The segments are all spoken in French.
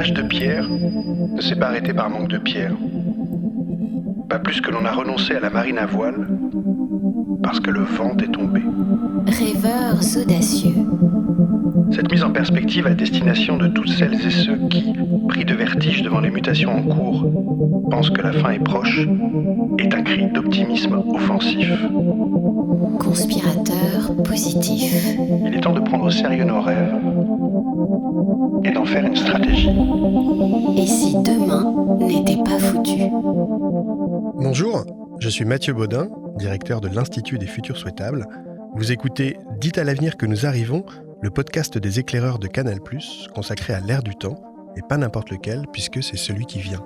l'âge de pierre ne s'est pas arrêté par manque de pierre. Pas plus que l'on a renoncé à la marine à voile parce que le vent est tombé. Rêveurs audacieux. Cette mise en perspective à destination de toutes celles et ceux qui, pris de vertige devant les mutations en cours, pensent que la fin est proche, est un cri d'optimisme offensif. Conspirateur positif. Il est temps de prendre au sérieux nos rêves et d'en faire une stratégie. Et si demain n'était pas foutu? Bonjour, je suis Mathieu Baudin, directeur de l'Institut des Futurs Souhaitables. Vous écoutez « Dites à l'avenir que nous arrivons », le podcast des éclaireurs de Canal+, consacré à l'ère du temps, et pas n'importe lequel, puisque c'est celui qui vient.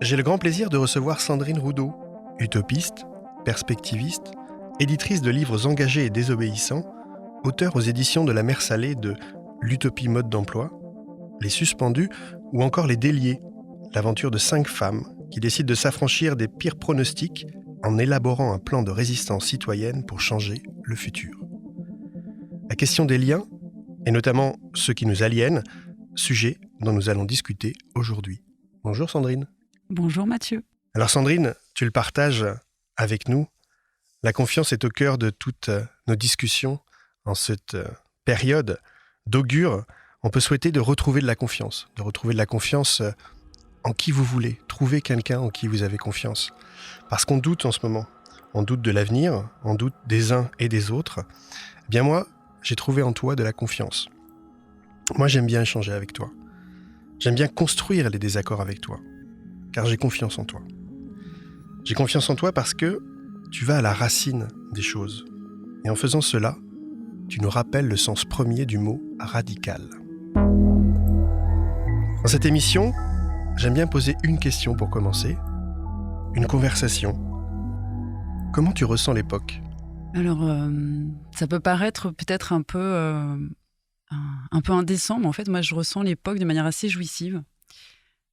J'ai le grand plaisir de recevoir Sandrine Roudot, utopiste, perspectiviste, éditrice de livres engagés et désobéissants, auteure aux éditions de la Mer Salée de L'Utopie mode d'emploi, Les Suspendus ou encore Les Déliés, l'aventure de 5 femmes qui décident de s'affranchir des pires pronostics en élaborant un plan de résistance citoyenne pour changer le futur. La question des liens, et notamment ceux qui nous aliènent, sujet dont nous allons discuter aujourd'hui. Bonjour Sandrine. Bonjour Mathieu. Alors Sandrine, tu le partages avec nous. La confiance est au cœur de toutes nos discussions en cette période d'augure. On peut souhaiter de retrouver de la confiance en qui vous voulez. Trouver quelqu'un en qui vous avez confiance. Parce qu'on doute en ce moment. On doute de l'avenir, on doute des uns et des autres. Eh bien moi, j'ai trouvé en toi de la confiance. Moi, j'aime bien échanger avec toi. J'aime bien construire les désaccords avec toi. Car j'ai confiance en toi. J'ai confiance en toi parce que tu vas à la racine des choses. Et en faisant cela, tu nous rappelles le sens premier du mot « radical ». Dans cette émission, j'aime bien poser une question pour commencer. Une conversation. Comment tu ressens l'époque ? Alors, ça peut paraître peut-être un peu indécent, mais en fait, moi, je ressens l'époque de manière assez jouissive.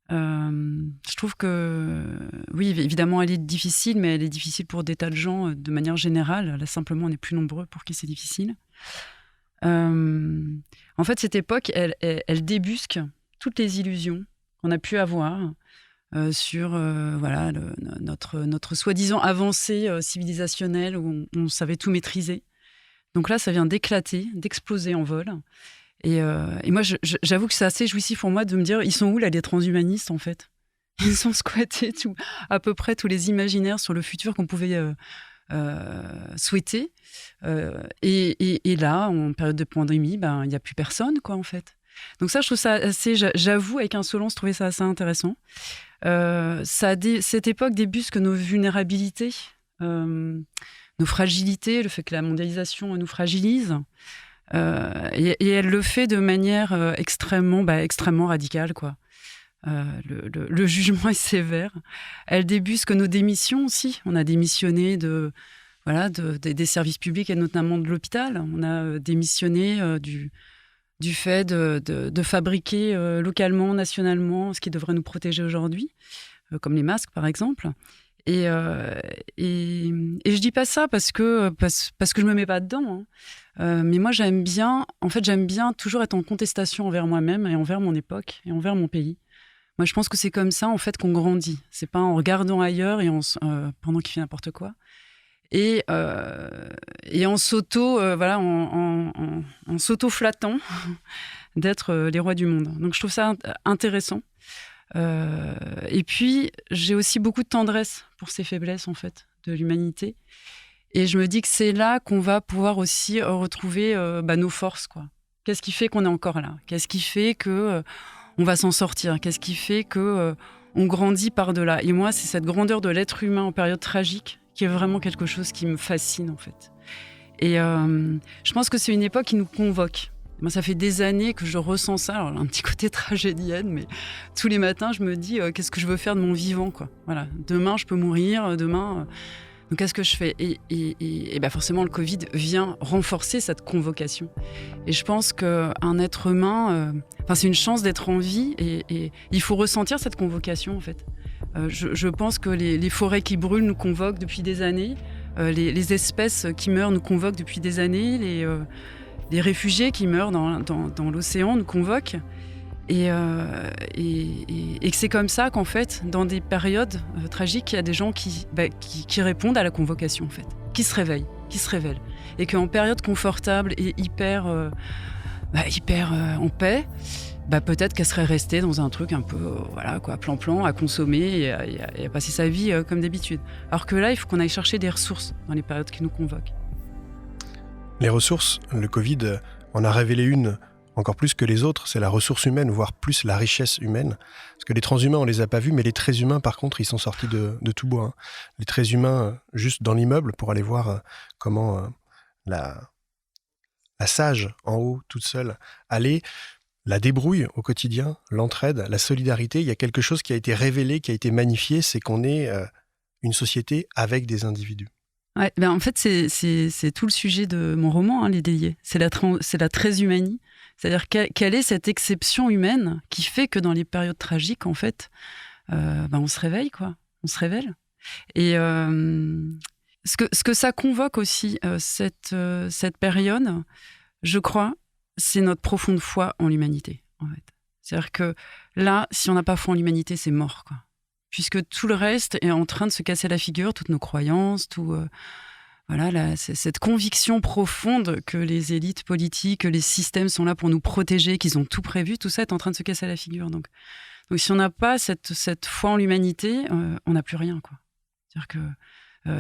Je trouve que, oui, évidemment, elle est difficile, mais elle est difficile pour des tas de gens de manière générale. Là, simplement, on est plus nombreux pour qui c'est difficile. En fait, cette époque, elle débusque toutes les illusions qu'on a pu avoir sur notre soi-disant avancée civilisationnelle où on savait tout maîtriser. Donc là, ça vient d'éclater, d'exploser en vol. Et moi, j'avoue que c'est assez jouissif pour moi de me dire, ils sont où là les transhumanistes en fait ? Ils ont squatté à peu près tous les imaginaires sur le futur qu'on pouvait souhaiter. Et là, en période de pandémie, il n'y a plus personne quoi en fait. Donc ça, je trouve ça assez, j'avoue, avec insolence, trouver ça assez intéressant. Cette époque débusque nos vulnérabilités, nos fragilités, le fait que la mondialisation nous fragilise. Et elle le fait de manière extrêmement radicale, quoi. Le jugement est sévère. Elle débusque nos démissions aussi. On a démissionné des services publics et notamment de l'hôpital. On a démissionné du fait de fabriquer localement, nationalement, ce qui devrait nous protéger aujourd'hui, comme les masques par exemple. Et je dis pas ça parce que je me mets pas dedans, hein. Mais moi j'aime bien toujours être en contestation envers moi-même et envers mon époque et envers mon pays. Moi je pense que c'est comme ça en fait qu'on grandit. C'est pas en regardant ailleurs et pendant qu'il fait n'importe quoi. Et en s'auto-flattant d'être les rois du monde. Donc je trouve ça intéressant. Et puis j'ai aussi beaucoup de tendresse pour ces faiblesses en fait de l'humanité. Et je me dis que c'est là qu'on va pouvoir aussi retrouver nos forces, quoi. Qu'est-ce qui fait qu'on est encore là ? Qu'est-ce qui fait que on va s'en sortir ? Qu'est-ce qui fait que on grandit par-delà ? Et moi, c'est cette grandeur de l'être humain en période tragique qui est vraiment quelque chose qui me fascine, en fait. Et je pense que c'est une époque qui nous convoque. Moi, ça fait des années que je ressens ça. Alors, un petit côté tragédienne, mais tous les matins, je me dis qu'est-ce que je veux faire de mon vivant, quoi. Voilà. Demain, je peux mourir. Demain, donc qu'est-ce que je fais ? Et forcément, le Covid vient renforcer cette convocation. Et je pense qu'un être humain, c'est une chance d'être en vie et il faut ressentir cette convocation, en fait. Je pense que les forêts qui brûlent nous convoquent depuis des années. Les espèces qui meurent nous convoquent depuis des années. Les réfugiés qui meurent dans l'océan nous convoquent. Et que c'est comme ça qu'en fait, dans des périodes tragiques, il y a des gens qui répondent à la convocation, en fait, qui se réveillent, qui se révèlent. Et qu'en période confortable et hyper en paix, peut-être qu'elle serait restée dans un truc un peu, plan-plan, à consommer et à passer sa vie comme d'habitude. Alors que là, il faut qu'on aille chercher des ressources dans les périodes qui nous convoquent. Les ressources, le Covid en a révélé une encore plus que les autres, c'est la ressource humaine, voire plus la richesse humaine. Parce que les transhumains, on les a pas vus, mais les traits humains, par contre, ils sont sortis de tout bois. Hein. Les traits humains, juste dans l'immeuble, pour aller voir comment la sage, en haut, toute seule, allait, la débrouille au quotidien, l'entraide, la solidarité. Il y a quelque chose qui a été révélé, qui a été magnifié, c'est qu'on est une société avec des individus. Ouais, en fait, c'est tout le sujet de mon roman, Les Déliés. C'est la transhumanie. C'est-à-dire, quelle est cette exception humaine qui fait que dans les périodes tragiques, en fait, on se réveille, quoi. On se révèle. Et ce que ça convoque aussi, cette période, je crois, c'est notre profonde foi en l'humanité, en fait. C'est-à-dire que là, si on n'a pas foi en l'humanité, c'est mort, quoi. Puisque tout le reste est en train de se casser la figure, toutes nos croyances, cette conviction profonde que les élites politiques, que les systèmes sont là pour nous protéger, qu'ils ont tout prévu, tout ça est en train de se casser la figure. Donc si on n'a pas cette foi en l'humanité, on n'a plus rien, quoi. C'est-à-dire que,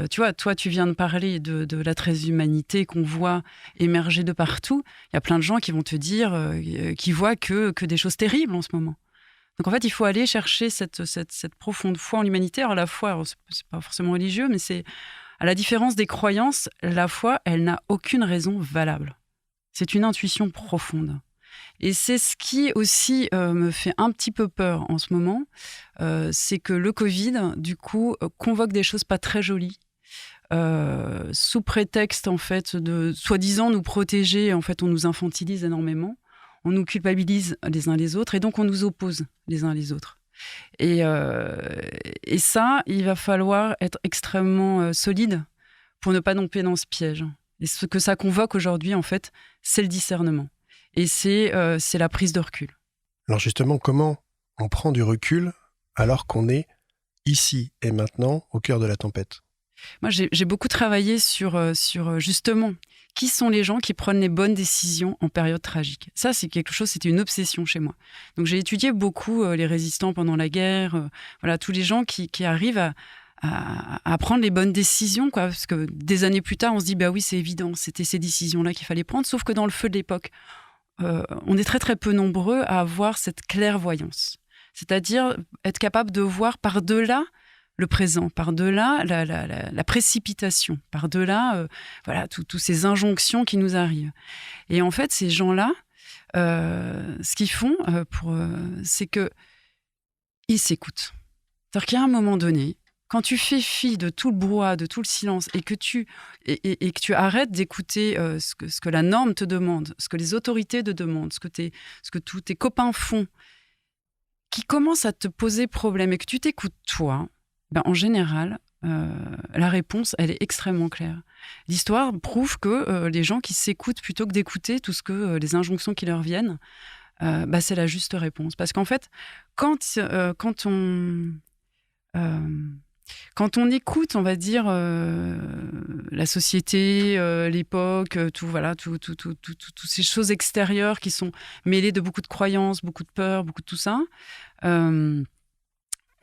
tu vois, toi, tu viens de parler de la transhumanité qu'on voit émerger de partout. Il y a plein de gens qui vont te dire qu'ils voient que des choses terribles en ce moment. Donc en fait, il faut aller chercher cette profonde foi en l'humanité. Alors la foi, c'est pas forcément religieux, mais c'est, à la différence des croyances, la foi, elle n'a aucune raison valable. C'est une intuition profonde. Et c'est ce qui aussi me fait un petit peu peur en ce moment, c'est que le Covid, du coup, convoque des choses pas très jolies, sous prétexte en fait de soi-disant nous protéger. En fait, on nous infantilise énormément, on nous culpabilise les uns les autres, et donc on nous oppose les uns les autres. Et ça, il va falloir être extrêmement solide pour ne pas tomber dans ce piège. Et ce que ça convoque aujourd'hui, en fait, c'est le discernement. Et c'est la prise de recul. Alors justement, comment on prend du recul alors qu'on est ici et maintenant au cœur de la tempête ? Moi, j'ai beaucoup travaillé sur justement qui sont les gens qui prennent les bonnes décisions en période tragique. Ça, c'est quelque chose, c'était une obsession chez moi. Donc j'ai étudié beaucoup les résistants pendant la guerre, tous les gens qui arrivent à prendre les bonnes décisions, quoi. Parce que des années plus tard, on se dit, bah oui, c'est évident, c'était ces décisions-là qu'il fallait prendre, sauf que dans le feu de l'époque, on est très très peu nombreux à avoir cette clairvoyance. C'est-à-dire être capable de voir par-delà le présent, par-delà la précipitation, par-delà tous ces injonctions qui nous arrivent. Et en fait, ces gens-là, ce qu'ils font, c'est qu'ils s'écoutent. C'est-à-dire qu'il y a un moment donné, quand tu fais fi de tout le brouhaha, de tout le silence, et que tu arrêtes d'écouter ce que la norme te demande, ce que les autorités te demandent, ce que tous tes copains font, qui commencent à te poser problème, et que tu t'écoutes toi, en général, la réponse, elle est extrêmement claire. L'histoire prouve que les gens qui s'écoutent plutôt que d'écouter tout ce que les injonctions qui leur viennent, c'est la juste réponse. Parce qu'en fait, quand on écoute, on va dire, la société, l'époque, toutes ces choses extérieures qui sont mêlées de beaucoup de croyances, beaucoup de peurs, beaucoup de tout ça,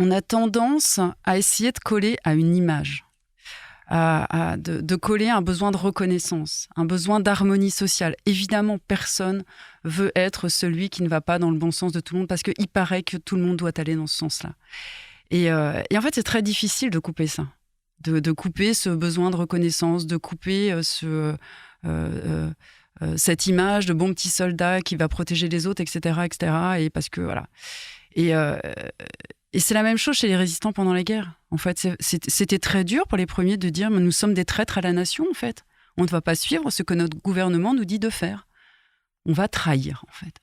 on a tendance à essayer de coller à une image, de coller à un besoin de reconnaissance, un besoin d'harmonie sociale. Évidemment, personne veut être celui qui ne va pas dans le bon sens de tout le monde, parce qu'il paraît que tout le monde doit aller dans ce sens-là. Et en fait, c'est très difficile de couper ça, de couper ce besoin de reconnaissance, de couper cette image de bon petit soldat qui va protéger les autres, etc., etc. Et parce que voilà. Et c'est la même chose chez les résistants pendant la guerre. En fait, c'était très dur pour les premiers de dire « nous sommes des traîtres à la nation, en fait. On ne va pas suivre ce que notre gouvernement nous dit de faire. On va trahir, en fait. »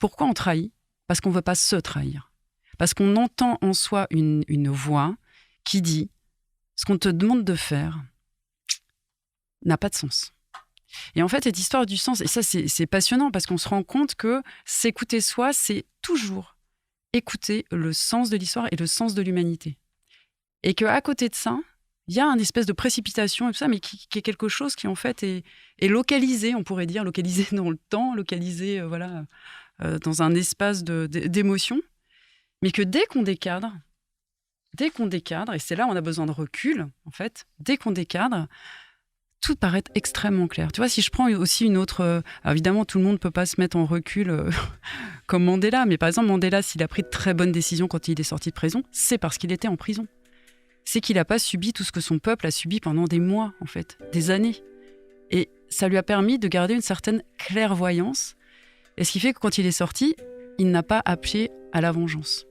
Pourquoi on trahit ? Parce qu'on ne veut pas se trahir. Parce qu'on entend en soi une voix qui dit « ce qu'on te demande de faire n'a pas de sens. Et en fait, cette histoire du sens, et ça, c'est passionnant parce qu'on se rend compte que s'écouter soi, c'est toujours écouter le sens de l'histoire et le sens de l'humanité. Et qu'à côté de ça, il y a une espèce de précipitation et tout ça, mais qui est quelque chose qui, en fait, est localisé, on pourrait dire, localisé dans le temps, localisé dans un espace d'émotion. Mais que dès qu'on décadre, et c'est là où on a besoin de recul, en fait, dès qu'on décadre, tout paraît extrêmement clair. Tu vois, si je prends aussi une autre... évidemment, tout le monde ne peut pas se mettre en recul comme Mandela, mais par exemple, Mandela, s'il a pris de très bonnes décisions quand il est sorti de prison, c'est parce qu'il était en prison. C'est qu'il n'a pas subi tout ce que son peuple a subi pendant des mois, en fait, des années. Et ça lui a permis de garder une certaine clairvoyance. Et ce qui fait que quand il est sorti, il n'a pas appelé à la vengeance,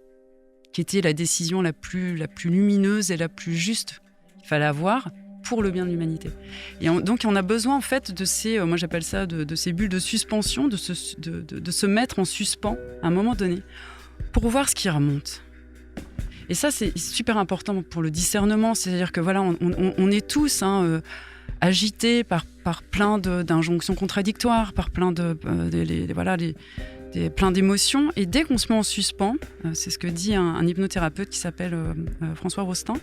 qui était la décision la plus lumineuse et la plus juste qu'il fallait avoir pour le bien de l'humanité. Et donc, on a besoin, en fait, de ces, moi j'appelle ça de ces bulles de suspension, de se mettre en suspens à un moment donné pour voir ce qui remonte. Et ça, c'est super important pour le discernement. C'est-à-dire que voilà, on est tous agités par plein d'injonctions contradictoires, par plein plein d'émotions. Et dès qu'on se met en suspens, c'est ce que dit un hypnothérapeute qui s'appelle François Rostand,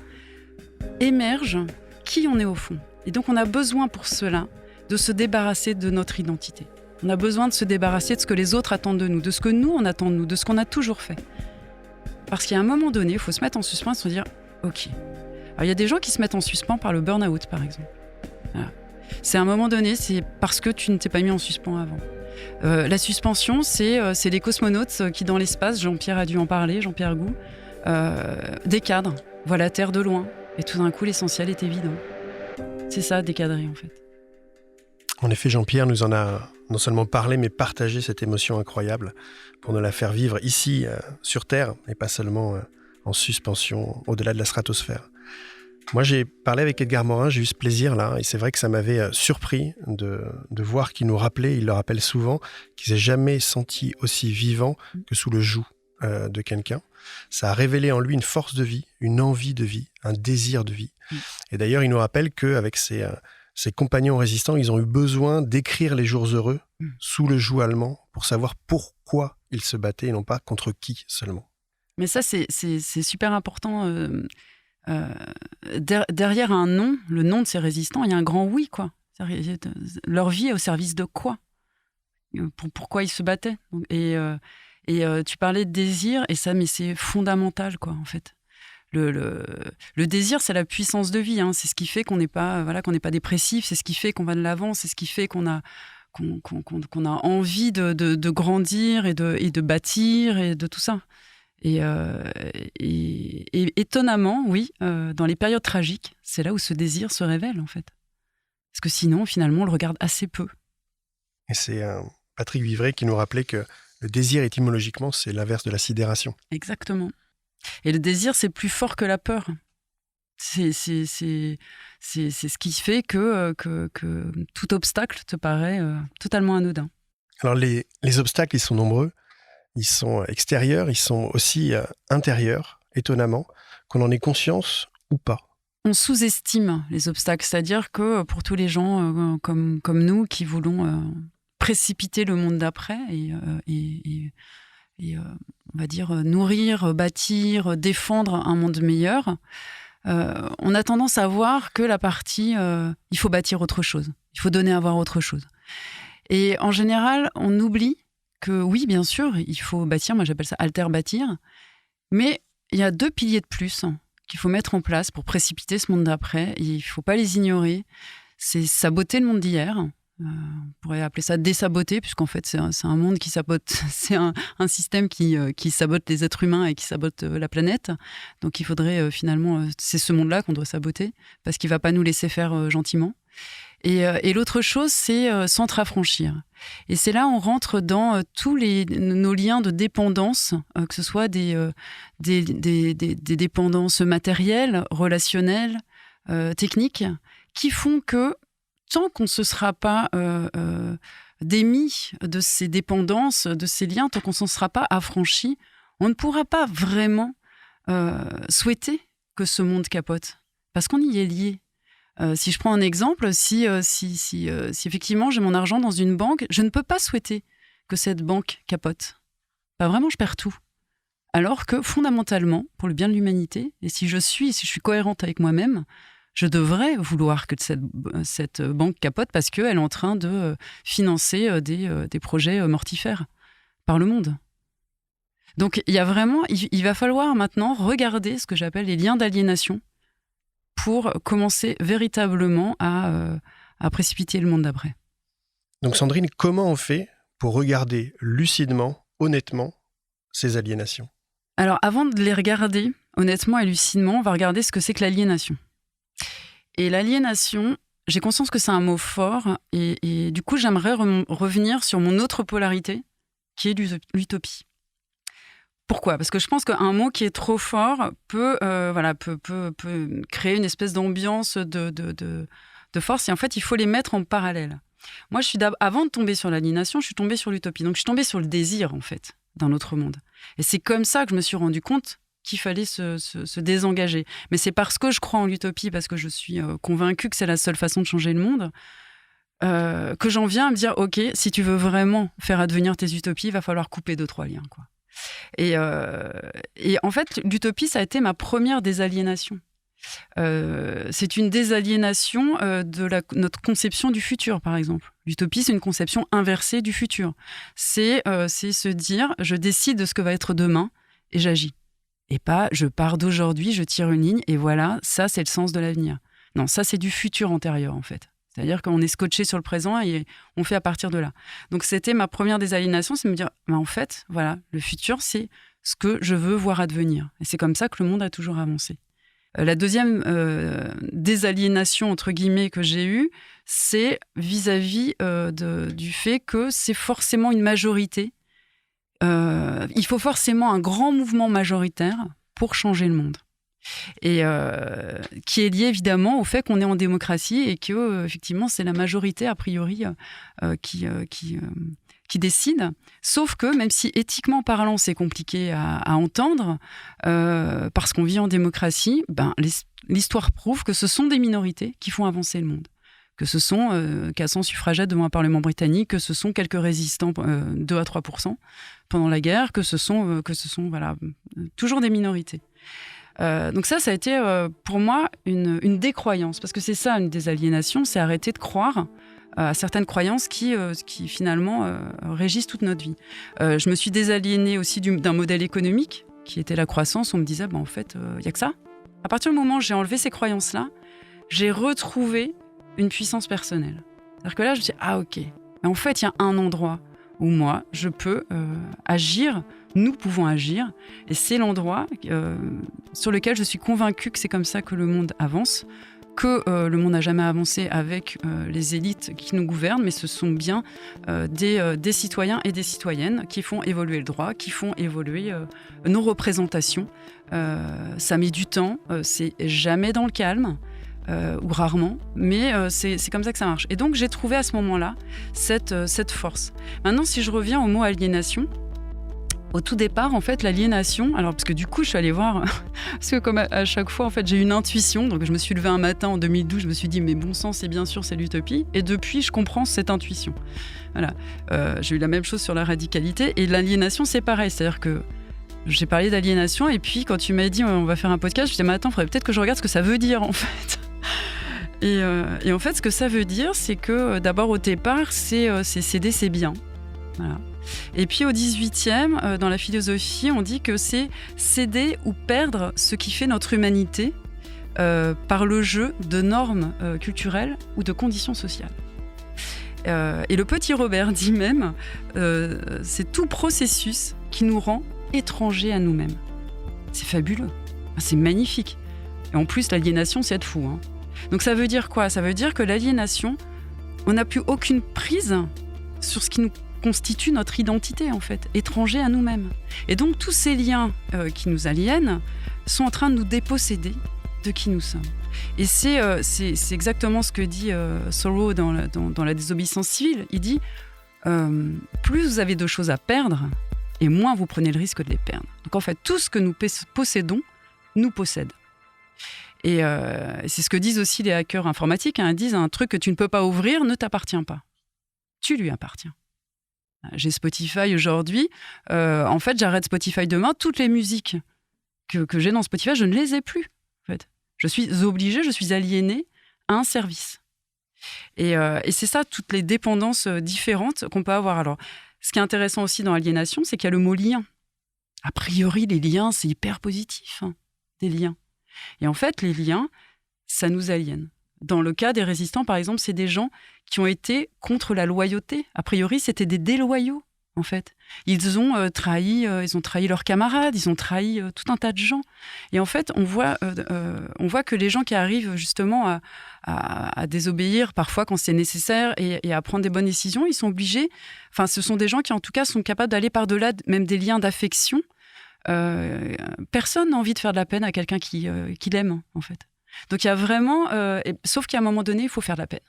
émerge qui on est au fond. Et donc, on a besoin pour cela de se débarrasser de notre identité. On a besoin de se débarrasser de ce que les autres attendent de nous, de ce que nous, on attend de nous, de ce qu'on a toujours fait. Parce qu'à un moment donné, il faut se mettre en suspens et se dire « Ok ». Alors, il y a des gens qui se mettent en suspens par le burn-out, par exemple. Voilà. C'est à un moment donné, c'est parce que tu ne t'es pas mis en suspens avant. La suspension, c'est les cosmonautes qui, dans l'espace, Jean-Pierre a dû en parler, Jean-Pierre Gou, décadrent, voient la Terre de loin. Et tout d'un coup, l'essentiel est évident. C'est ça, décadrer, en fait. En effet, Jean-Pierre nous en a non seulement parlé, mais partagé cette émotion incroyable pour nous la faire vivre ici, sur Terre, et pas seulement en suspension au-delà de la stratosphère. Moi, j'ai parlé avec Edgar Morin, j'ai eu ce plaisir-là, et c'est vrai que ça m'avait surpris de voir qu'il nous rappelait, il le rappelle souvent, qu'il s'est jamais senti aussi vivant que sous le joug de quelqu'un. Ça a révélé en lui une force de vie, une envie de vie, un désir de vie. Et d'ailleurs, il nous rappelle qu'avec ses compagnons résistants, ils ont eu besoin d'écrire les jours heureux sous le joug allemand pour savoir pourquoi ils se battaient et non pas contre qui seulement. Mais ça, c'est super important. Derrière un nom, le nom de ces résistants, il y a un grand oui, quoi. Leur vie est au service de quoi ? Pourquoi ils se battaient ? Et tu parlais de désir, et ça, mais c'est fondamental, quoi, en fait. Le désir, c'est la puissance de vie, hein. C'est ce qui fait qu'on n'est pas dépressif, c'est ce qui fait qu'on va de l'avant, c'est ce qui fait qu'on a envie de grandir et de bâtir et de tout ça. Et étonnamment, oui, dans les périodes tragiques, c'est là où ce désir se révèle, en fait. Parce que sinon, finalement, on le regarde assez peu. Et c'est Patrick Vivray qui nous rappelait que le désir, étymologiquement, c'est l'inverse de la sidération. Exactement. Et le désir, c'est plus fort que la peur. C'est ce qui fait que tout obstacle te paraît totalement anodin. Alors, les obstacles, ils sont nombreux. Ils sont extérieurs, ils sont aussi intérieurs, étonnamment, qu'on en ait conscience ou pas. On sous-estime les obstacles, c'est-à-dire que pour tous les gens comme nous qui voulons précipiter le monde d'après et on va dire nourrir, bâtir, défendre un monde meilleur, on a tendance à voir que la partie il faut bâtir autre chose, il faut donner à voir autre chose. Et en général, on oublie que oui, bien sûr, il faut bâtir, moi j'appelle ça alter-bâtir, mais il y a 2 piliers de plus qu'il faut mettre en place pour précipiter ce monde d'après, et il ne faut pas les ignorer. C'est saboter le monde d'hier, on pourrait appeler ça désaboter, puisqu'en fait c'est un monde qui sabote, c'est un système qui sabote les êtres humains et qui sabote la planète, donc il faudrait finalement, c'est ce monde-là qu'on doit saboter, parce qu'il ne va pas nous laisser faire gentiment. Et l'autre chose, c'est s'entre-affranchir. Et c'est là où on rentre dans tous nos liens de dépendance, que ce soit des dépendances matérielles, relationnelles, techniques, qui font que tant qu'on ne se sera pas démis de ces dépendances, de ces liens, tant qu'on ne s'en sera pas affranchi, on ne pourra pas vraiment souhaiter que ce monde capote. Parce qu'on y est lié. Si je prends un exemple, si effectivement j'ai mon argent dans une banque, je ne peux pas souhaiter que cette banque capote. Pas vraiment, je perds tout. Alors que fondamentalement, pour le bien de l'humanité, et si je suis cohérente avec moi-même, je devrais vouloir que cette banque capote parce qu'elle est en train de financer des projets mortifères par le monde. Donc il va falloir maintenant regarder ce que j'appelle les liens d'aliénation pour commencer véritablement à précipiter le monde d'après. Donc Sandrine, comment on fait pour regarder lucidement, honnêtement, ces aliénations ? Alors avant de les regarder honnêtement et lucidement, on va regarder ce que c'est que l'aliénation. Et l'aliénation, j'ai conscience que c'est un mot fort et du coup j'aimerais revenir sur mon autre polarité qui est l'utopie. Pourquoi ? Parce que je pense qu'un mot qui est trop fort peut créer une espèce d'ambiance de force. Et en fait, il faut les mettre en parallèle. Moi, avant de tomber sur l'aliénation, je suis tombée sur l'utopie. Donc, je suis tombée sur le désir, en fait, d'un autre monde. Et c'est comme ça que je me suis rendu compte qu'il fallait se désengager. Mais c'est parce que je crois en l'utopie, parce que je suis convaincue que c'est la seule façon de changer le monde, que j'en viens à me dire, OK, si tu veux vraiment faire advenir tes utopies, il va falloir couper 2-3 liens, quoi. Et en fait, l'utopie, ça a été ma première désaliénation. C'est une désaliénation de notre conception du futur, par exemple. L'utopie, c'est une conception inversée du futur. C'est se dire, je décide de ce que va être demain et j'agis. Et pas, je pars d'aujourd'hui, je tire une ligne et voilà, ça, c'est le sens de l'avenir. Non, ça, c'est du futur antérieur, en fait. C'est-à-dire qu'on est scotché sur le présent et on fait à partir de là. Donc, c'était ma première désaliénation, c'est me dire, en fait, voilà, le futur, c'est ce que je veux voir advenir. Et c'est comme ça que le monde a toujours avancé. La deuxième désaliénation, entre guillemets, que j'ai eue, c'est vis-à-vis du fait que c'est forcément une majorité. Il faut forcément un grand mouvement majoritaire pour changer le monde. Et qui est lié évidemment au fait qu'on est en démocratie et que effectivement c'est la majorité a priori qui décide. Sauf que même si éthiquement parlant c'est compliqué à entendre parce qu'on vit en démocratie, l'histoire prouve que ce sont des minorités qui font avancer le monde. Que ce sont 400 suffragettes devant un parlement britannique, que ce sont quelques résistants 2 à 3% pendant la guerre, que ce sont voilà, toujours des minorités. Donc ça a été pour moi une décroyance, parce que c'est ça une désaliénation, c'est arrêter de croire à certaines croyances qui finalement régissent toute notre vie. Je me suis désaliénée aussi d'un modèle économique qui était la croissance. On me disait, en fait, il n'y a que ça. À partir du moment où j'ai enlevé ces croyances-là, j'ai retrouvé une puissance personnelle. C'est-à-dire que là, je me dis, ok, mais en fait, il y a un endroit où moi, je peux agir, nous pouvons agir, et c'est l'endroit sur lequel je suis convaincue que c'est comme ça que le monde avance, que le monde n'a jamais avancé avec les élites qui nous gouvernent, mais ce sont bien des citoyens et des citoyennes qui font évoluer le droit, qui font évoluer nos représentations. Ça met du temps, c'est jamais dans le calme, ou rarement, mais c'est comme ça que ça marche. Et donc j'ai trouvé à ce moment-là cette force. Maintenant, si je reviens au mot aliénation, au tout départ, en fait, l'aliénation, alors parce que du coup, je suis allée voir, parce que comme à chaque fois, en fait, j'ai une intuition, donc je me suis levée un matin en 2012, je me suis dit, mais bon sang, c'est bien sûr, c'est l'utopie, et depuis, je comprends cette intuition. Voilà. J'ai eu la même chose sur la radicalité, et l'aliénation, c'est pareil, c'est-à-dire que j'ai parlé d'aliénation, et puis quand tu m'as dit, on va faire un podcast, je me suis dit, mais attends, il faudrait peut-être que je regarde ce que ça veut dire, en fait. Et en fait, ce que ça veut dire, c'est que d'abord, au départ, c'est céder ses biens. Voilà. Et puis au 18e, dans la philosophie, on dit que c'est céder ou perdre ce qui fait notre humanité par le jeu de normes culturelles ou de conditions sociales. Et le petit Robert dit même, c'est tout processus qui nous rend étrangers à nous-mêmes. C'est fabuleux, c'est magnifique. Et en plus, l'aliénation, c'est être fou. Hein. Donc ça veut dire quoi ? Ça veut dire que l'aliénation, on n'a plus aucune prise sur ce qui nous constitue notre identité, en fait, étranger à nous-mêmes. Et donc, tous ces liens qui nous aliènent sont en train de nous déposséder de qui nous sommes. Et c'est exactement ce que dit Thoreau dans la désobéissance civile. Il dit plus vous avez de choses à perdre, et moins vous prenez le risque de les perdre. Donc, en fait, tout ce que nous possédons nous possède. Et c'est ce que disent aussi les hackers informatiques. Ils disent un truc que tu ne peux pas ouvrir ne t'appartient pas. Tu lui appartiens. J'ai Spotify aujourd'hui. En fait, j'arrête Spotify demain. Toutes les musiques que j'ai dans Spotify, je ne les ai plus. En fait. Je suis obligée, je suis aliénée à un service. Et c'est ça, toutes les dépendances différentes qu'on peut avoir. Alors, ce qui est intéressant aussi dans l'aliénation, c'est qu'il y a le mot lien. A priori, les liens, c'est hyper positif, des liens. Et en fait, les liens, ça nous aliène. Dans le cas des résistants, par exemple, c'est des gens qui ont été contre la loyauté. A priori, c'était des déloyaux, en fait. Ils ont trahi leurs camarades, ils ont trahi tout un tas de gens. Et en fait, on voit que les gens qui arrivent justement à désobéir parfois quand c'est nécessaire et à prendre des bonnes décisions, ils sont obligés. Enfin, ce sont des gens qui, en tout cas, sont capables d'aller par-delà même des liens d'affection. Personne n'a envie de faire de la peine à quelqu'un qui l'aime, en fait. Donc, il y a vraiment... sauf qu'à un moment donné, il faut faire de la peine.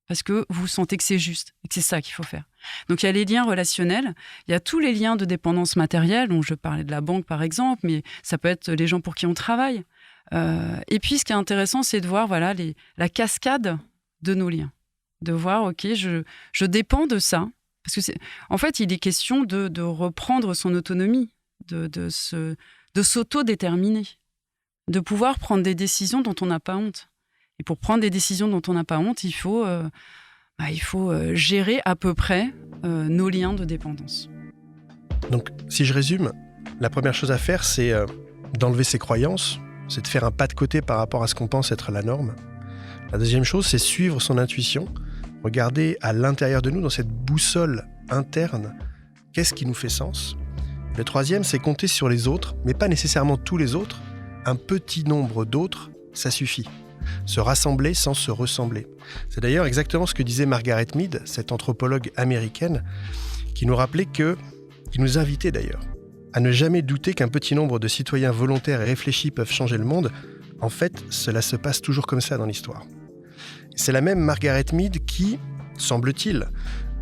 Parce que vous sentez que c'est juste et que c'est ça qu'il faut faire. Donc, il y a les liens relationnels, il y a tous les liens de dépendance matérielle, dont je parlais de la banque, par exemple, mais ça peut être les gens pour qui on travaille. Et puis, ce qui est intéressant, c'est de voir la cascade de nos liens. De voir, OK, je dépends de ça. Parce que en fait, il est question de reprendre son autonomie, de s'auto-déterminer, de pouvoir prendre des décisions dont on n'a pas honte. Et pour prendre des décisions dont on n'a pas honte, il faut gérer à peu près nos liens de dépendance. Donc, si je résume, la première chose à faire, c'est d'enlever ses croyances, c'est de faire un pas de côté par rapport à ce qu'on pense être la norme. La deuxième chose, c'est suivre son intuition, regarder à l'intérieur de nous, dans cette boussole interne, qu'est-ce qui nous fait sens. Le troisième, c'est compter sur les autres, mais pas nécessairement tous les autres. Un petit nombre d'autres, ça suffit. Se rassembler sans se ressembler. C'est d'ailleurs exactement ce que disait Margaret Mead, cette anthropologue américaine, qui nous rappelait qui nous invitait d'ailleurs, à ne jamais douter qu'un petit nombre de citoyens volontaires et réfléchis peuvent changer le monde. En fait, cela se passe toujours comme ça dans l'histoire. C'est la même Margaret Mead qui, semble-t-il,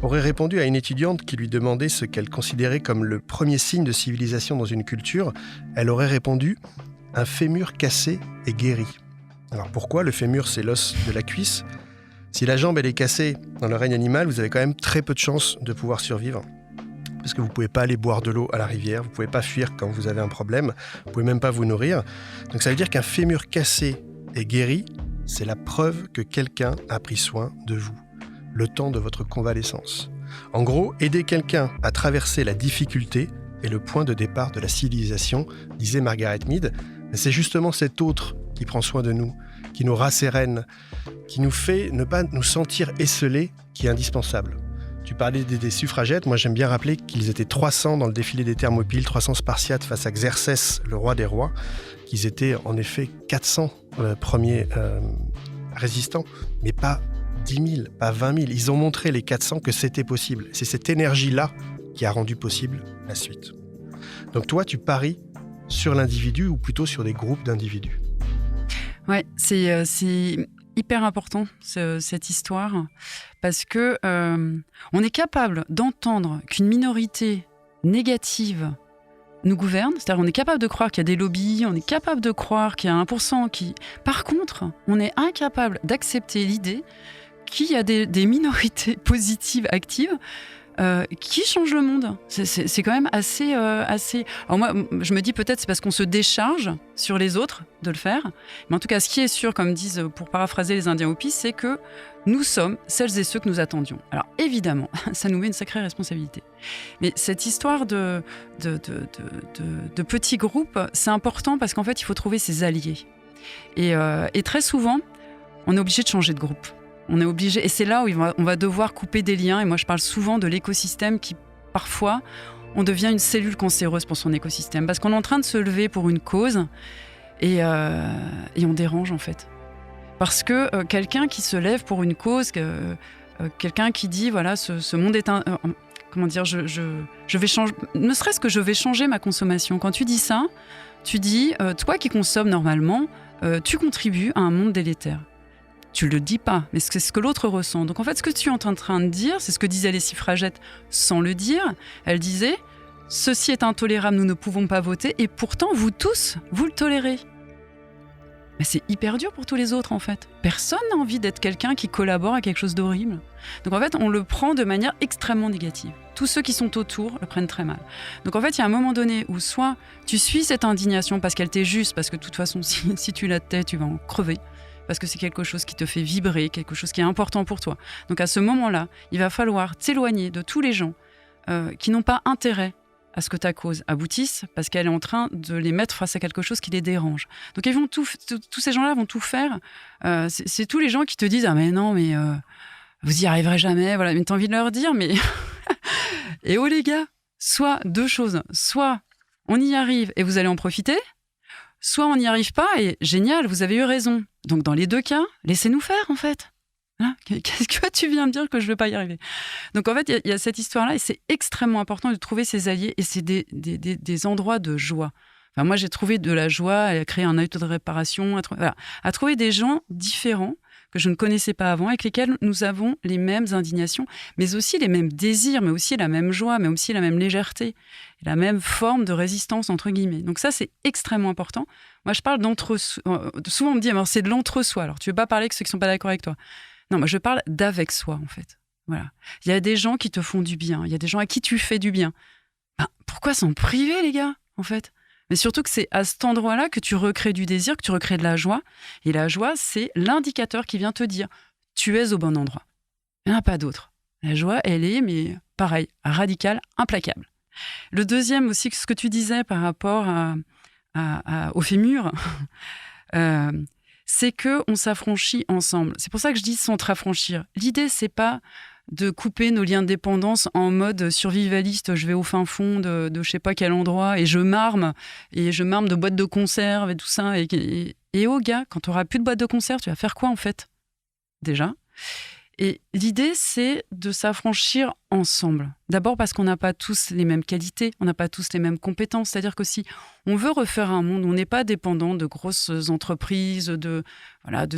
aurait répondu à une étudiante qui lui demandait ce qu'elle considérait comme le premier signe de civilisation dans une culture. Elle aurait répondu « Un fémur cassé est guéri ». Alors pourquoi ? Le fémur, c'est l'os de la cuisse. Si la jambe elle est cassée dans le règne animal, vous avez quand même très peu de chances de pouvoir survivre. Parce que vous ne pouvez pas aller boire de l'eau à la rivière, vous ne pouvez pas fuir quand vous avez un problème, vous ne pouvez même pas vous nourrir. Donc ça veut dire qu'un fémur cassé est guéri, c'est la preuve que quelqu'un a pris soin de vous, le temps de votre convalescence. En gros, aider quelqu'un à traverser la difficulté est le point de départ de la civilisation, disait Margaret Mead. Mais c'est justement cet autre qui prend soin de nous, qui nous rassérène, qui nous fait ne pas nous sentir esselés, qui est indispensable. Tu parlais des suffragettes, moi j'aime bien rappeler qu'ils étaient 300 dans le défilé des Thermopyles, 300 Spartiates face à Xerxès, le roi des rois, qu'ils étaient en effet 400 premiers résistants, mais pas 10 000, pas 20 000. Ils ont montré les 400 que c'était possible. C'est cette énergie-là qui a rendu possible la suite. Donc toi, tu paries sur l'individu ou plutôt sur des groupes d'individus. Ouais, c'est hyper important cette histoire parce que on est capable d'entendre qu'une minorité négative nous gouverne, c'est-à-dire on est capable de croire qu'il y a des lobbies, on est capable de croire qu'il y a 1% qui... Par contre, on est incapable d'accepter l'idée qu'il y a des minorités positives, actives, qui changent le monde. C'est quand même assez... Alors moi, je me dis peut-être c'est parce qu'on se décharge sur les autres de le faire. Mais en tout cas, ce qui est sûr, comme disent, pour paraphraser les Indiens Hopis, c'est que nous sommes celles et ceux que nous attendions. Alors évidemment, ça nous met une sacrée responsabilité. Mais cette histoire de petits groupes, c'est important parce qu'en fait, il faut trouver ses alliés. Et très souvent, on est obligé de changer de groupe. On est obligé, et c'est là où on va devoir couper des liens. Et moi, je parle souvent de l'écosystème qui, parfois, on devient une cellule cancéreuse pour son écosystème. Parce qu'on est en train de se lever pour une cause et on dérange, en fait. Parce que quelqu'un qui se lève pour une cause, quelqu'un qui dit, voilà, ce monde est un... comment dire, je vais changer... Ne serait-ce que je vais changer ma consommation. Quand tu dis ça, tu dis, toi qui consommes normalement, tu contribues à un monde délétère. Tu ne le dis pas, mais c'est ce que l'autre ressent. Donc en fait, ce que tu es en train de dire, c'est ce que disait les suffragettes sans le dire. Elle disait, ceci est intolérable, nous ne pouvons pas voter, et pourtant, vous tous, vous le tolérez. mais c'est hyper dur pour tous les autres en fait. Personne n'a envie d'être quelqu'un qui collabore à quelque chose d'horrible. Donc en fait, on le prend de manière extrêmement négative. Tous ceux qui sont autour le prennent très mal. Donc en fait, il y a un moment donné où soit tu suis cette indignation parce qu'elle t'est juste, parce que de toute façon, si tu la tais, tu vas en crever, parce que c'est quelque chose qui te fait vibrer, quelque chose qui est important pour toi. Donc à ce moment-là, il va falloir t'éloigner de tous les gens qui n'ont pas intérêt à ce que ta cause aboutisse, parce qu'elle est en train de les mettre face à quelque chose qui les dérange. Donc ils vont tous ces gens-là vont tout faire. C'est tous les gens qui te disent « Ah mais non, mais vous y arriverez jamais. » Voilà. Mais t'as envie de leur dire « Mais et oh les gars, soit deux choses. Soit on y arrive et vous allez en profiter, soit on n'y arrive pas et génial, vous avez eu raison. Donc dans les deux cas, laissez-nous faire en fait. » Hein, qu'est-ce que tu viens me dire que je ne vais pas y arriver? Donc en fait, il y a cette histoire-là et c'est extrêmement important de trouver ses alliés et c'est des endroits de joie. Enfin, moi, j'ai trouvé de la joie à créer un auto de réparation, à trouver des gens différents que je ne connaissais pas avant, avec lesquels nous avons les mêmes indignations, mais aussi les mêmes désirs, mais aussi la même joie, mais aussi la même légèreté, la même forme de résistance, entre guillemets. Donc ça, c'est extrêmement important. Moi, je parle d'entre-soi. Souvent, on me dit, alors, c'est de l'entre-soi. Alors, tu ne veux pas parler avec ceux qui ne sont pas d'accord avec toi. Non, moi, je parle d'avec soi, en fait. Voilà. Il y a des gens qui te font du bien. Il y a des gens à qui tu fais du bien. Ben, pourquoi s'en priver, les gars, en fait? Mais surtout que c'est à cet endroit-là que tu recrées du désir, que tu recrées de la joie. Et la joie, c'est l'indicateur qui vient te dire « tu es au bon endroit ». Il n'y en a pas d'autre. La joie, elle est, mais pareil, radicale, implacable. Le deuxième aussi, ce que tu disais par rapport au fémur, c'est qu'on s'affranchit ensemble. C'est pour ça que je dis s'entre-affranchir. L'idée, c'est pas de couper nos liens de dépendance en mode survivaliste. Je vais au fin fond de je sais pas quel endroit et je marme de boîtes de conserve et tout ça. Et oh gars, quand tu n'auras plus de boîtes de conserve, tu vas faire quoi en fait? Déjà. Et l'idée, c'est de s'affranchir ensemble. D'abord parce qu'on n'a pas tous les mêmes qualités, on n'a pas tous les mêmes compétences. C'est-à-dire que si on veut refaire un monde où on n'est pas dépendant de grosses entreprises, de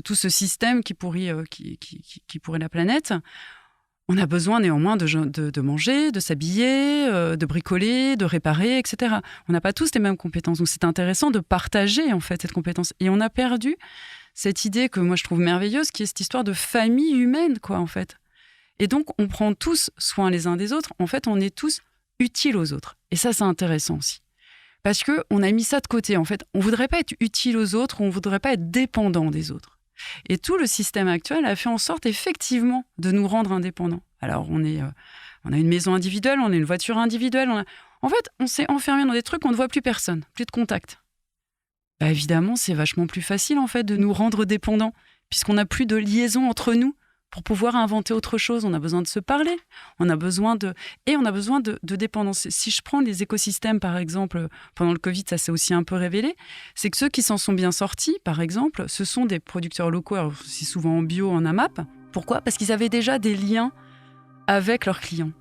tout ce système qui pourrit la planète, on a besoin néanmoins de manger, de s'habiller, de bricoler, de réparer, etc. On n'a pas tous les mêmes compétences. Donc c'est intéressant de partager en fait cette compétence. Et on a perdu cette idée que moi je trouve merveilleuse, qui est cette histoire de famille humaine, quoi, en fait. Et donc, on prend tous soin les uns des autres. En fait, on est tous utiles aux autres. Et ça, c'est intéressant aussi. Parce qu'on a mis ça de côté, en fait. On ne voudrait pas être utile aux autres, on ne voudrait pas être dépendant des autres. Et tout le système actuel a fait en sorte, effectivement, de nous rendre indépendants. Alors, on a une maison individuelle, on a une voiture individuelle. En fait, on s'est enfermé dans des trucs où on ne voit plus personne, plus de contact. Bah évidemment, c'est vachement plus facile en fait de nous rendre dépendants, puisqu'on n'a plus de liaison entre nous pour pouvoir inventer autre chose. On a besoin de se parler, on a besoin de dépendance. Si je prends les écosystèmes, par exemple, pendant le Covid, ça s'est aussi un peu révélé, c'est que ceux qui s'en sont bien sortis, par exemple, ce sont des producteurs locaux, alors c'est souvent en bio, en AMAP. Pourquoi? Parce qu'ils avaient déjà des liens avec leurs clients.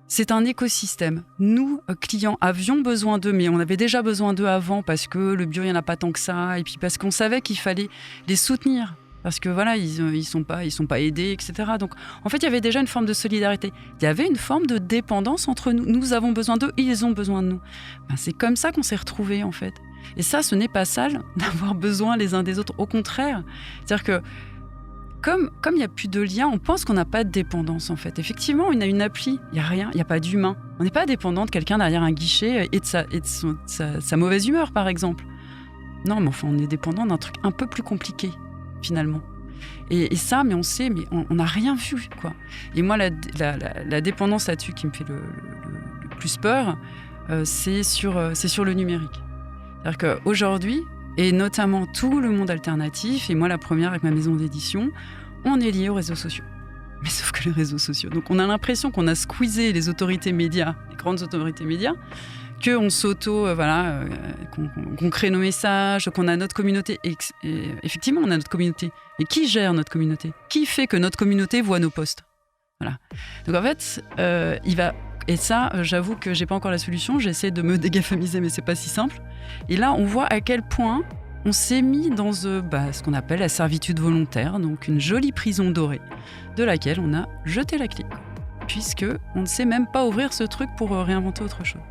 C'est un écosystème. Nous, clients, avions besoin d'eux, mais on avait déjà besoin d'eux avant parce que le bio, il n'y en a pas tant que ça, et puis parce qu'on savait qu'il fallait les soutenir, parce que voilà, ils sont pas aidés, etc. Donc, en fait, il y avait déjà une forme de solidarité. Il y avait une forme de dépendance entre nous. Nous avons besoin d'eux, ils ont besoin de nous. Ben, c'est comme ça qu'on s'est retrouvés, en fait. Et ça, ce n'est pas sale d'avoir besoin les uns des autres. Au contraire, c'est-à-dire que comme il n'y a plus de lien, on pense qu'on n'a pas de dépendance, en fait. Effectivement, on a une appli, il n'y a rien, il n'y a pas d'humain. On n'est pas dépendant de quelqu'un derrière un guichet et de sa mauvaise humeur, par exemple. Non, mais enfin, on est dépendant d'un truc un peu plus compliqué, finalement. Et ça, mais on sait, mais on n'a rien vu, quoi. Et moi, la dépendance là-dessus qui me fait le plus peur, c'est sur le numérique. C'est-à-dire qu'aujourd'hui, et notamment tout le monde alternatif, et moi la première avec ma maison d'édition, on est liés aux réseaux sociaux. Mais sauf que les réseaux sociaux. Donc on a l'impression qu'on a squeezé les autorités médias, les grandes autorités médias, qu'on qu'on crée nos messages, qu'on a notre communauté. Et effectivement, on a notre communauté. Mais qui gère notre communauté? Qui fait que notre communauté voit nos posts? Voilà. Donc en fait, et ça, j'avoue que j'ai pas encore la solution. J'essaie de me dégafamiser, mais c'est pas si simple. Et là, on voit à quel point on s'est mis dans ce qu'on appelle la servitude volontaire, donc une jolie prison dorée, de laquelle on a jeté la clé, puisque on ne sait même pas ouvrir ce truc pour réinventer autre chose.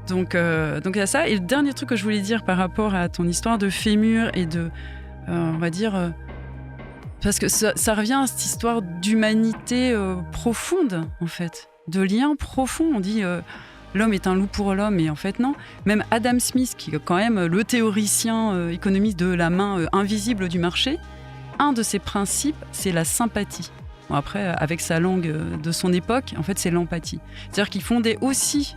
Donc il y a ça. Et le dernier truc que je voulais dire par rapport à ton histoire de fémur et de on va dire, parce que ça revient à cette histoire d'humanité profonde, en fait, de lien profond. On dit l'homme est un loup pour l'homme, et en fait non. Même Adam Smith, qui est quand même le théoricien économiste de la main invisible du marché, un de ses principes, c'est la sympathie. Bon, après, avec sa langue de son époque, en fait, c'est l'empathie. C'est-à-dire qu'il fondait aussi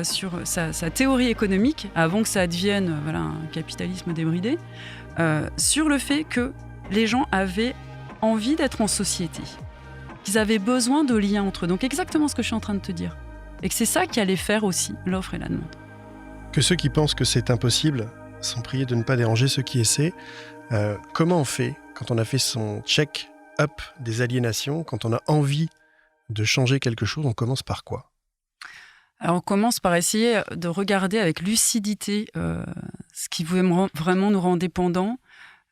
sur sa théorie économique, avant que ça devienne un capitalisme débridé, sur le fait que les gens avaient envie d'être en société, qu'ils avaient besoin de liens entre eux. Donc exactement ce que je suis en train de te dire. Et que c'est ça qui allait faire aussi l'offre et la demande. Que ceux qui pensent que c'est impossible sont priés de ne pas déranger ceux qui essaient. Comment on fait quand on a fait son check-up des aliénations, quand on a envie de changer quelque chose, on commence par quoi ? Alors on commence par essayer de regarder avec lucidité ce qui vraiment nous rend dépendants,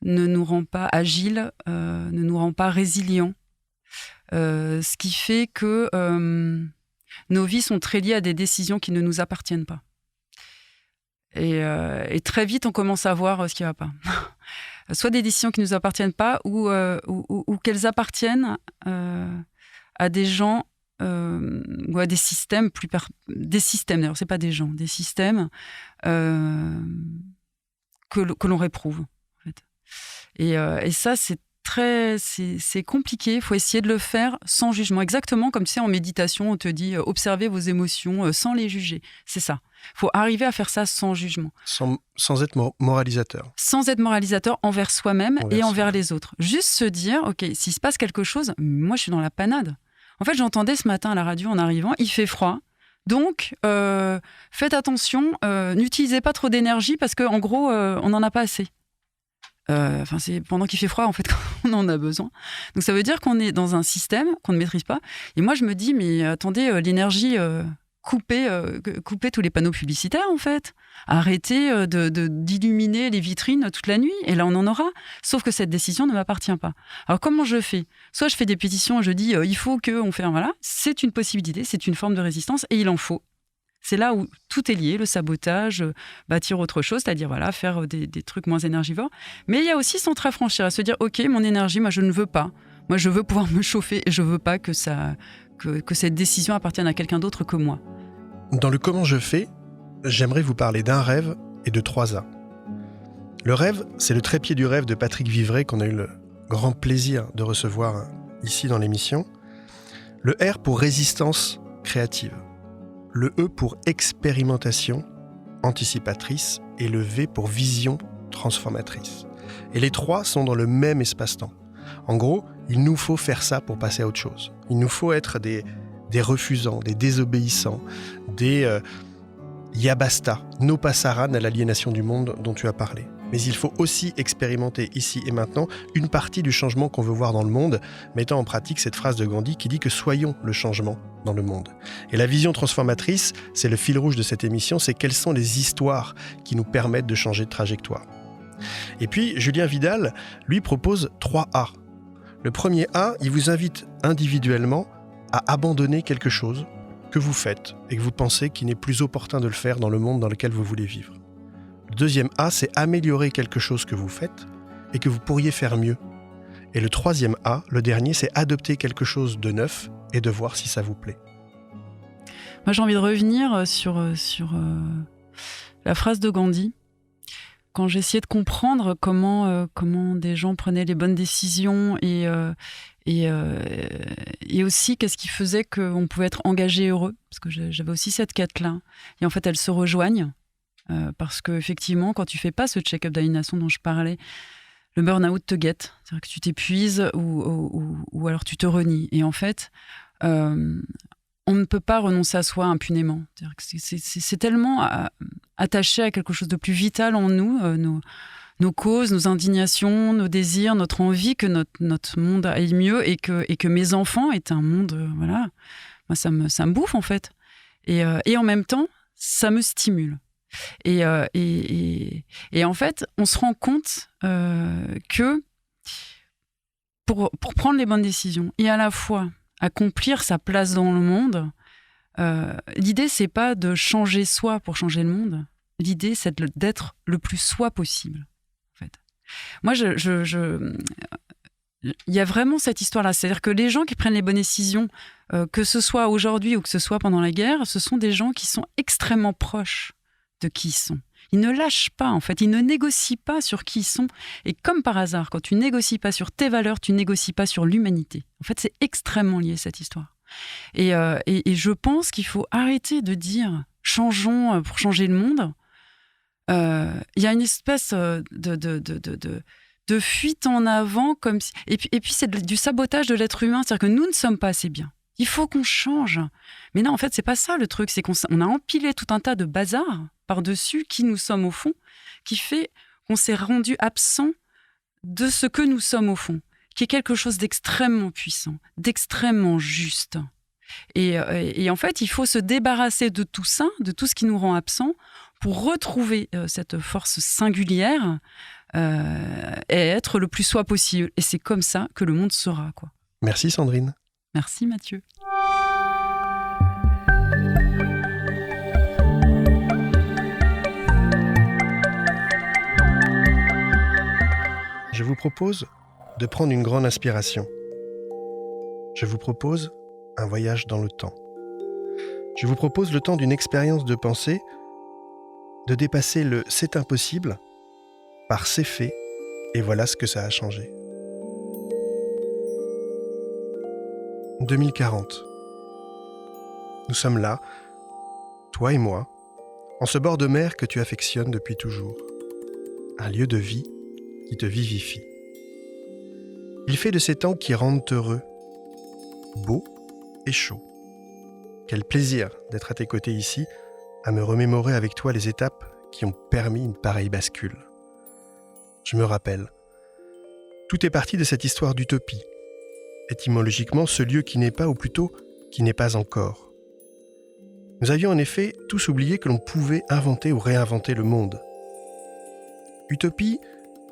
ne nous rend pas agiles, ne nous rend pas résilients. Ce qui fait que nos vies sont très liées à des décisions qui ne nous appartiennent pas. Et très vite, on commence à voir ce qui ne va pas. Soit des décisions qui ne nous appartiennent pas ou qu'elles appartiennent à des gens ou à des systèmes, des systèmes, d'ailleurs, ce n'est pas des gens, des systèmes que l'on réprouve. En fait. Et ça, c'est compliqué, il faut essayer de le faire sans jugement. Exactement comme tu sais, en méditation, on te dit observez vos émotions sans les juger. C'est ça. Il faut arriver à faire ça sans jugement. Sans être moralisateur. Sans être moralisateur envers soi-même et envers les autres. Juste se dire, ok, s'il se passe quelque chose, moi je suis dans la panade. En fait, j'entendais ce matin à la radio en arrivant, il fait froid. Donc, faites attention, n'utilisez pas trop d'énergie parce qu'en gros, on n'en a pas assez. C'est pendant qu'il fait froid, en fait, qu'on en a besoin. Donc, ça veut dire qu'on est dans un système qu'on ne maîtrise pas. Et moi, je me dis, mais attendez, l'énergie, coupez tous les panneaux publicitaires, en fait. Arrêtez d'illuminer les vitrines toute la nuit. Et là, on en aura. Sauf que cette décision ne m'appartient pas. Alors, comment je fais ? Soit je fais des pétitions, je dis, il faut qu'on fasse... Voilà, c'est une possibilité, c'est une forme de résistance, et il en faut. C'est là où tout est lié, le sabotage, bâtir autre chose, c'est-à-dire faire des trucs moins énergivores. Mais il y a aussi s'entre-affranchir, à se dire, ok, mon énergie, moi je ne veux pas. Moi je veux pouvoir me chauffer et je veux pas que cette décision appartienne à quelqu'un d'autre que moi. Dans le comment je fais, j'aimerais vous parler d'un rêve et de 3 A. Le rêve, c'est le trépied du rêve de Patrick Vivray qu'on a eu le grand plaisir de recevoir ici dans l'émission. Le R pour résistance créative. Le E pour expérimentation anticipatrice et le V pour vision transformatrice. Et les 3 sont dans le même espace-temps. En gros, il nous faut faire ça pour passer à autre chose. Il nous faut être des refusants, des désobéissants, des yabasta, no passaran à l'aliénation du monde dont tu as parlé. Mais il faut aussi expérimenter ici et maintenant une partie du changement qu'on veut voir dans le monde, mettant en pratique cette phrase de Gandhi qui dit que soyons le changement dans le monde. Et la vision transformatrice, c'est le fil rouge de cette émission, c'est quelles sont les histoires qui nous permettent de changer de trajectoire. Et puis, Julien Vidal, lui, propose 3 A. Le premier A, il vous invite individuellement à abandonner quelque chose que vous faites et que vous pensez qu'il n'est plus opportun de le faire dans le monde dans lequel vous voulez vivre. Le deuxième A, c'est améliorer quelque chose que vous faites et que vous pourriez faire mieux. Et le troisième A, le dernier, c'est adopter quelque chose de neuf et de voir si ça vous plaît. Moi, j'ai envie de revenir sur la phrase de Gandhi. Quand j'essayais de comprendre comment des gens prenaient les bonnes décisions et aussi qu'est-ce qui faisait qu'on pouvait être engagé et heureux, parce que j'avais aussi cette quête-là. Et en fait, elles se rejoignent. Parce qu'effectivement, quand tu fais pas ce check-up d'aliénation dont je parlais, le burn-out te guette. C'est-à-dire que tu t'épuises ou alors tu te renies. Et en fait, on ne peut pas renoncer à soi impunément. C'est-à-dire que c'est tellement attaché à quelque chose de plus vital en nous, nos causes, nos indignations, nos désirs, notre envie que notre monde aille mieux et que mes enfants aient un monde... voilà. Moi, ça me bouffe, en fait. Et en même temps, ça me stimule. Et en fait, on se rend compte que pour prendre les bonnes décisions et à la fois accomplir sa place dans le monde, l'idée, c'est pas de changer soi pour changer le monde. L'idée, c'est d'être le plus soi possible. En fait. Moi, il y a vraiment cette histoire-là. C'est-à-dire que les gens qui prennent les bonnes décisions, que ce soit aujourd'hui ou que ce soit pendant la guerre, ce sont des gens qui sont extrêmement proches de qui ils sont. Ils ne lâchent pas, en fait. Ils ne négocient pas sur qui ils sont. Et comme par hasard, quand tu négocies pas sur tes valeurs, tu négocies pas sur l'humanité. En fait, c'est extrêmement lié, cette histoire. Et je pense qu'il faut arrêter de dire « changeons pour changer le monde ». Il y a une espèce de fuite en avant, comme si... et puis c'est du sabotage de l'être humain, c'est-à-dire que nous ne sommes pas assez bien. Il faut qu'on change. Mais non, en fait, c'est pas ça le truc, c'est qu'on a empilé tout un tas de bazar par-dessus qui nous sommes au fond, qui fait qu'on s'est rendu absent de ce que nous sommes au fond, qui est quelque chose d'extrêmement puissant, d'extrêmement juste. Et en fait, il faut se débarrasser de tout ça, de tout ce qui nous rend absents, pour retrouver cette force singulière et être le plus soi possible. Et c'est comme ça que le monde sera, quoi. Merci Sandrine. Merci Mathieu. Je vous propose de prendre une grande inspiration. Je vous propose un voyage dans le temps. Je vous propose le temps d'une expérience de pensée, de dépasser le « c'est impossible » par « c'est fait » et voilà ce que ça a changé. 2040. Nous sommes là, toi et moi, en ce bord de mer que tu affectionnes depuis toujours. Un lieu de vie qui te vivifie. Il fait de ces temps qui rendent heureux, beau et chaud. Quel plaisir d'être à tes côtés ici, à me remémorer avec toi les étapes qui ont permis une pareille bascule. Je me rappelle, tout est parti de cette histoire d'utopie. Étymologiquement, ce lieu qui n'est pas, ou plutôt, qui n'est pas encore. Nous avions en effet tous oublié que l'on pouvait inventer ou réinventer le monde. Utopie,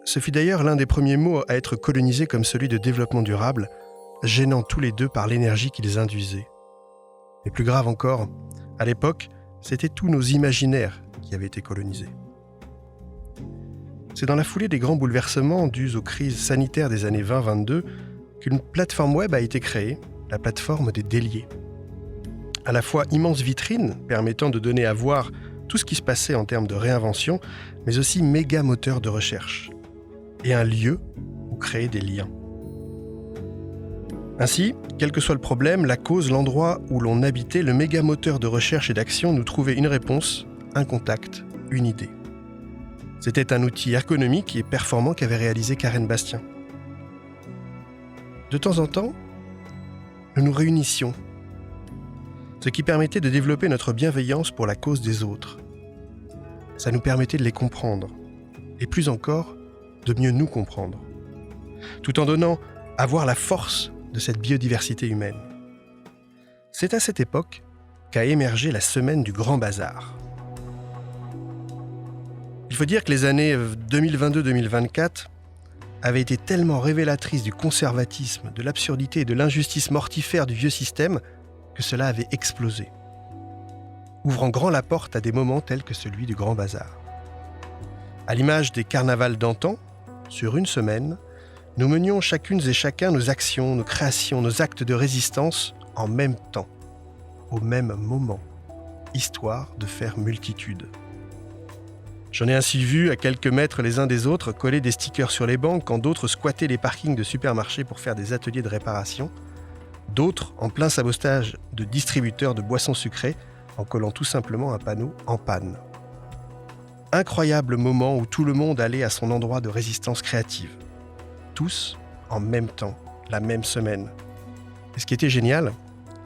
ce fut d'ailleurs l'un des premiers mots à être colonisé comme celui de développement durable, gênant tous les deux par l'énergie qu'ils induisaient. Mais plus grave encore, à l'époque, c'était tous nos imaginaires qui avaient été colonisés. C'est dans la foulée des grands bouleversements dus aux crises sanitaires des années 20-22 qu'une plateforme web a été créée, la plateforme des déliés. À la fois immense vitrine permettant de donner à voir tout ce qui se passait en termes de réinvention, mais aussi méga moteur de recherche. Et un lieu où créer des liens. Ainsi, quel que soit le problème, la cause, l'endroit où l'on habitait, le méga moteur de recherche et d'action nous trouvait une réponse, un contact, une idée. C'était un outil ergonomique et performant qu'avait réalisé Karen Bastien. De temps en temps, nous nous réunissions, ce qui permettait de développer notre bienveillance pour la cause des autres. Ça nous permettait de les comprendre, et plus encore, de mieux nous comprendre, tout en donnant à voir la force de cette biodiversité humaine. C'est à cette époque qu'a émergé la semaine du Grand Bazar. Il faut dire que les années 2022-2024 avaient été tellement révélatrices du conservatisme, de l'absurdité et de l'injustice mortifère du vieux système que cela avait explosé, ouvrant grand la porte à des moments tels que celui du Grand Bazar. À l'image des carnavals d'antan, sur une semaine, nous menions chacune et chacun nos actions, nos créations, nos actes de résistance en même temps, au même moment, histoire de faire multitude. J'en ai ainsi vu, à quelques mètres les uns des autres, coller des stickers sur les bancs quand d'autres squattaient les parkings de supermarchés pour faire des ateliers de réparation, d'autres en plein sabotage de distributeurs de boissons sucrées en collant tout simplement un panneau « en panne ». Incroyable moment où tout le monde allait à son endroit de résistance créative. Tous en même temps, la même semaine. Et ce qui était génial,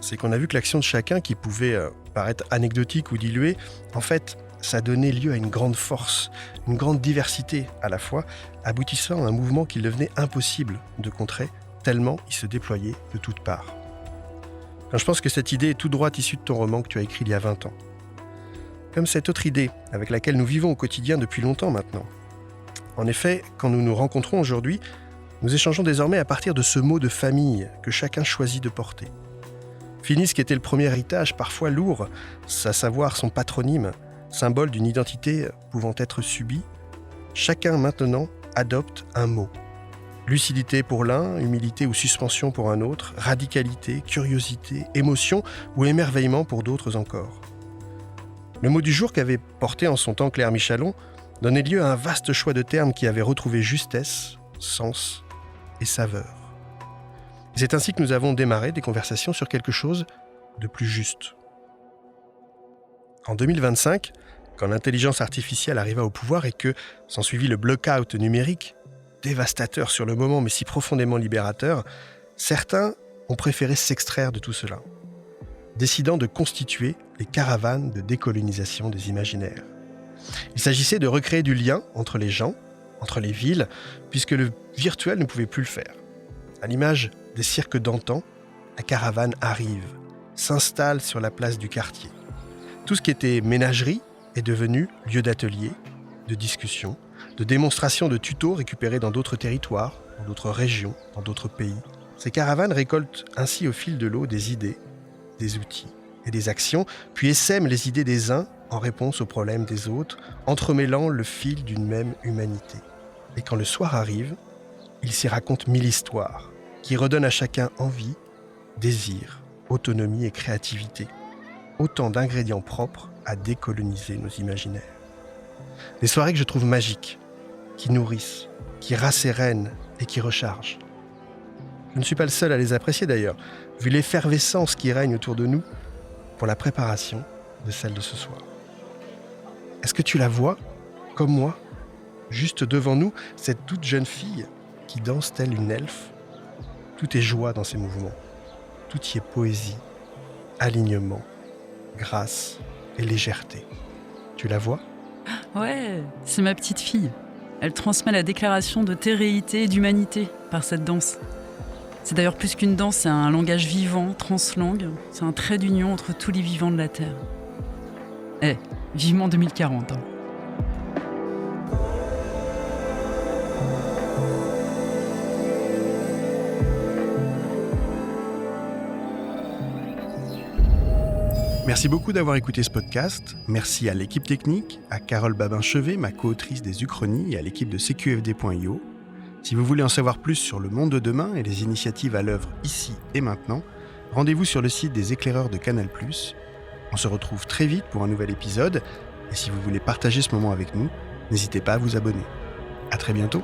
c'est qu'on a vu que l'action de chacun, qui pouvait paraître anecdotique ou diluée, en fait, ça donnait lieu à une grande force, une grande diversité à la fois, aboutissant à un mouvement qu'il devenait impossible de contrer, tellement il se déployait de toutes parts. Alors, je pense que cette idée est tout droit issue de ton roman que tu as écrit il y a 20 ans. Comme cette autre idée avec laquelle nous vivons au quotidien depuis longtemps maintenant. En effet, quand nous nous rencontrons aujourd'hui, nous échangeons désormais à partir de ce mot de famille que chacun choisit de porter. Fini ce qui était le premier héritage, parfois lourd, à savoir son patronyme, symbole d'une identité pouvant être subie. Chacun maintenant adoptent un mot. Lucidité pour l'un, humilité ou suspension pour un autre, radicalité, curiosité, émotion ou émerveillement pour d'autres encore. Le mot du jour qu'avait porté en son temps Claire Michalon donnait lieu à un vaste choix de termes qui avait retrouvé justesse, sens et saveur. Et c'est ainsi que nous avons démarré des conversations sur quelque chose de plus juste. En 2025, quand l'intelligence artificielle arriva au pouvoir et que s'ensuivit le blackout numérique, dévastateur sur le moment mais si profondément libérateur, certains ont préféré s'extraire de tout cela, décidant de constituer les caravanes de décolonisation des imaginaires. Il s'agissait de recréer du lien entre les gens, entre les villes, puisque le virtuel ne pouvait plus le faire. À l'image des cirques d'antan, la caravane arrive, s'installe sur la place du quartier. Tout ce qui était ménagerie est devenu lieu d'atelier, de discussion, de démonstration de tutos récupérés dans d'autres territoires, dans d'autres régions, dans d'autres pays. Ces caravanes récoltent ainsi au fil de l'eau des idées, des outils et des actions, puis essaiment les idées des uns en réponse aux problèmes des autres, entremêlant le fil d'une même humanité. Et quand le soir arrive, il s'y raconte 1000 histoires, qui redonnent à chacun envie, désir, autonomie et créativité. Autant d'ingrédients propres à décoloniser nos imaginaires. Des soirées que je trouve magiques, qui nourrissent, qui rassérénent et qui rechargent. Je ne suis pas le seul à les apprécier d'ailleurs, vu l'effervescence qui règne autour de nous pour la préparation de celle de ce soir. Est-ce que tu la vois, comme moi, juste devant nous, cette toute jeune fille qui danse telle une elfe? Tout est joie dans ses mouvements, tout y est poésie, alignement, grâce et légèreté. Tu la vois? Ouais, c'est ma petite fille. Elle transmet la déclaration de téréité et d'humanité par cette danse. C'est d'ailleurs plus qu'une danse, c'est un langage vivant, translangue. C'est un trait d'union entre tous les vivants de la Terre. Vivement 2040. Merci beaucoup d'avoir écouté ce podcast. Merci à l'équipe technique, à Carole Babin-Chevet, ma co-autrice des Uchronies, et à l'équipe de CQFD.io. Si vous voulez en savoir plus sur le monde de demain et les initiatives à l'œuvre ici et maintenant, rendez-vous sur le site des éclaireurs de Canal+. On se retrouve très vite pour un nouvel épisode. Et si vous voulez partager ce moment avec nous, n'hésitez pas à vous abonner. À très bientôt.